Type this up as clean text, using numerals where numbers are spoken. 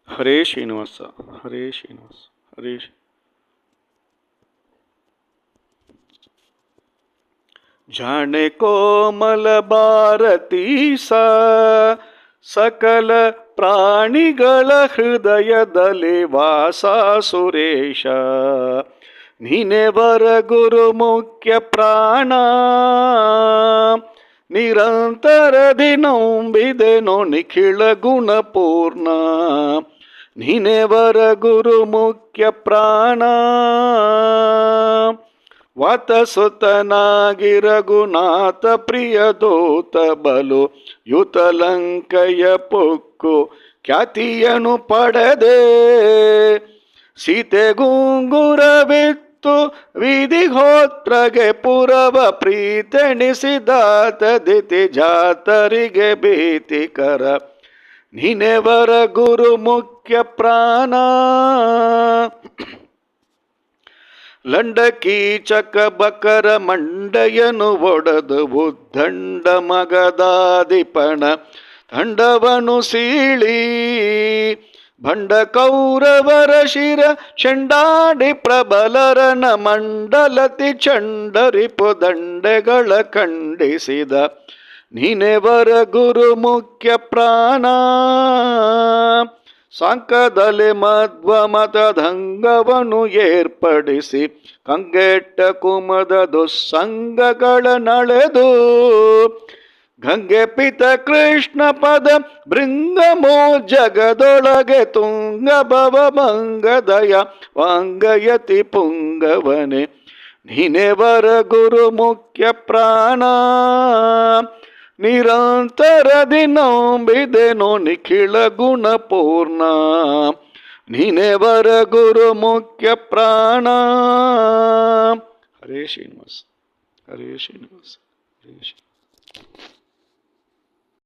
ಹರೇ ಶ್ರೀನಿವಾಸ, ಹರೇ ಶ್ರೀನಿವಾಸ, ಹರೇ ಜಾಣೆ ಕೋಮಲ ಭಾರತೀ ಸಕಲ ಪ್ರಾಣಿಗಳ ಹೃದಯದಲ್ಲಿ ವಾಸ ಸುರೇಶ. ನೀನೆವರ ಗುರು ಮುಖ್ಯ ಪ್ರಾಣ, ನಿರಂತರದಿ ನಂಬಿದೆನೋ ನಿಖಿಳ ಗುಣಪೂರ್ಣ. ನೀನೆವರ ಗುರು ಮುಖ್ಯ ಪ್ರಾಣ, ವತಸುತನಾಗಿ ರಘುನಾಥ ಪ್ರಿಯದೂತ ಬಲು ಯುತಲಂಕಯ ಪೊಕ್ಕು ಖ್ಯಾತಿಯನು ಪಡೆದೆ. ಸೀತೆಗುಂಗುರವಿತ್ತು ವಿಧಿಹೋತ್ರಗೆ ಪುರವ ಪ್ರೀತೆಣಿಸಿದಾತ ದಿತಿ ಜಾತರಿಗೆ ಭೀತಿಕರ. ನೀನೆವರ ಗುರು ಮುಖ್ಯ ಪ್ರಾಣ, ಲಂಡಕೀಚಕ ಬಕರ ಮಂಡಯನು ಒಡೆದು ಉದ್ದಂಡ ಮಗದಾದಿಪಣ ತಂಡವನು ಸೀಳಿ. ಭಂಡ ಕೌರವರ ಶಿರ ಚಂಡಾಡಿ ಪ್ರಬಲರನ ಮಂಡಲತಿ ಚಂಡರಿಪು ದಂಡೆಗಳ ಖಂಡಿಸಿದ. ನೀನೆವರ ಗುರು ಮುಖ್ಯ ಪ್ರಾಣ, ಸಾಂಕದಲ್ಲಿ ಮಧ್ವ ಮತದಂಗವನು ಏರ್ಪಡಿಸಿ ಕಂಗೆಟ್ಟ ಕುಮದ ದುಸ್ಸಂಗಗಳ ನಳೆದು. ಗಂಗೆ ಪಿತ ಕೃಷ್ಣ ಪದ ಭೃಂಗಮೋ ಜಗದೊಳಗೆ ತುಂಗ ಭವ ಮಂಗದಯ ವಾಂಗಯತಿ ಪುಂಗವನೆ. ನೀನೆವರ ಗುರು ಮುಖ್ಯ ಪ್ರಾಣ, ನಿರಂತರದಿ ನಂಬಿದೆನೋ ನಿಖಿಳ ಗುಣಪೂರ್ಣ. ನೀನೆವರ ಗುರು ಮುಖ್ಯ ಪ್ರಾಣ. ಹರೇ ಶ್ರೀನಿವಾಸ, ಹರೇ ಶ್ರೀನಿವಾಸ, ಹರೇ ಶ್ರೀನಿವಾಸ.